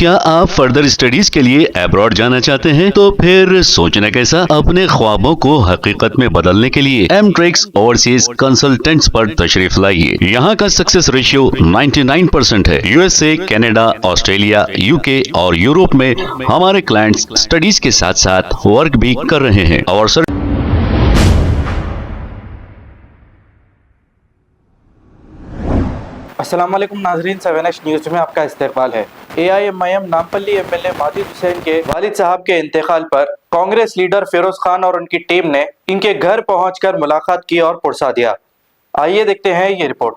क्या आप further studies के लिए अब्रॉड जाना चाहते हैं? तो फिर सोचना कैसा, अपने ख्वाबों को हकीकत में बदलने के लिए एमट्रिक्स ओवरसीज कंसल्टेंट्स पर तशरीफ लाइए। यहाँ का सक्सेस रेशियो 99% है। यूएसए, कनाडा, ऑस्ट्रेलिया, यूके और यूरोप में हमारे क्लाइंट्स स्टडीज के साथ साथ वर्क भी कर रहे हैं और अस्सलाम वालेकुम नाजरीन, 7H न्यूज़ में आपका इस्तकबाल है। AIMIM नामपल्ली MLA माजिद हुसैन के वालिद साहब के इंतकाल पर कांग्रेस लीडर फिरोज खान और उनकी टीम ने इनके घर पहुंचकर मुलाकात की और पुरसा दिया। आइए देखते हैं ये रिपोर्ट।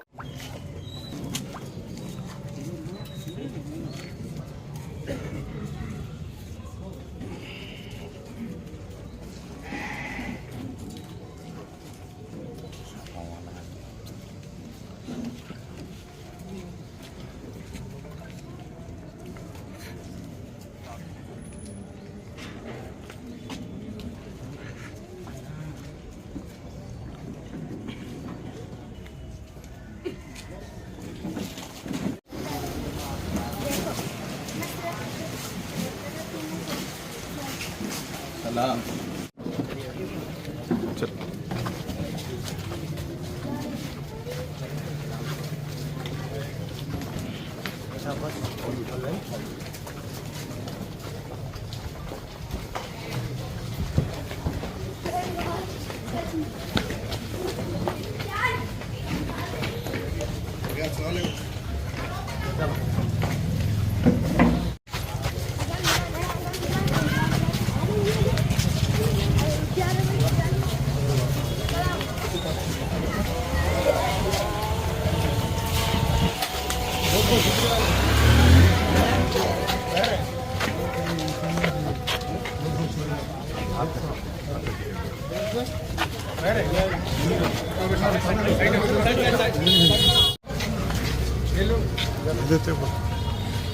सलाम।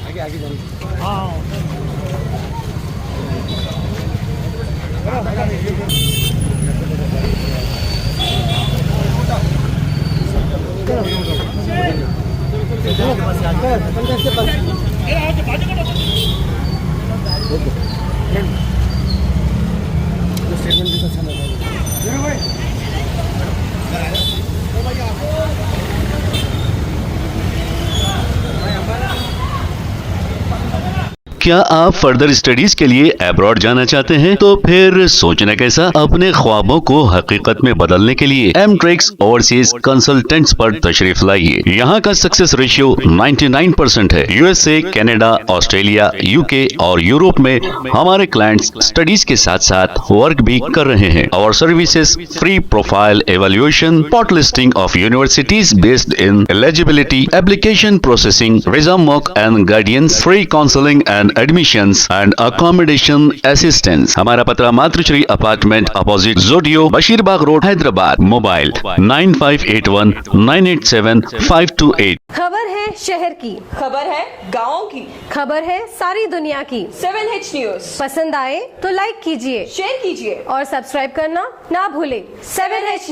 आगे आगे क्या आप फर्दर स्टडीज के लिए अब्रॉड जाना चाहते हैं? तो फिर सोचना कैसा, अपने ख्वाबों को हकीकत में बदलने के लिए एमट्रिक्स ओवरसीज कंसल्टेंट्स पर तशरीफ लाइए। यहाँ का सक्सेस रेशियो 99% है। यूएसए, कनाडा, ऑस्ट्रेलिया, यूके और यूरोप में हमारे क्लाइंट्स स्टडीज के साथ साथ वर्क भी कर रहे हैं और services free profile evaluation, pot listing of universities based in eligibility, application processing, visa mock and guidance, free counselling and admissions and accommodation assistance. हमारा पता मातृश्री अपार्टमेंट अपोजिट जोडियो, बशीरबाग रोड, हैदराबाद। मोबाइल 9581987528। खबर है शहर की, खबर है गाँव की, खबर है सारी दुनिया की। 7H न्यूज़ पसंद आए तो लाइक कीजिए, शेयर कीजिए और सब्सक्राइब करना ना भूले। 7H news.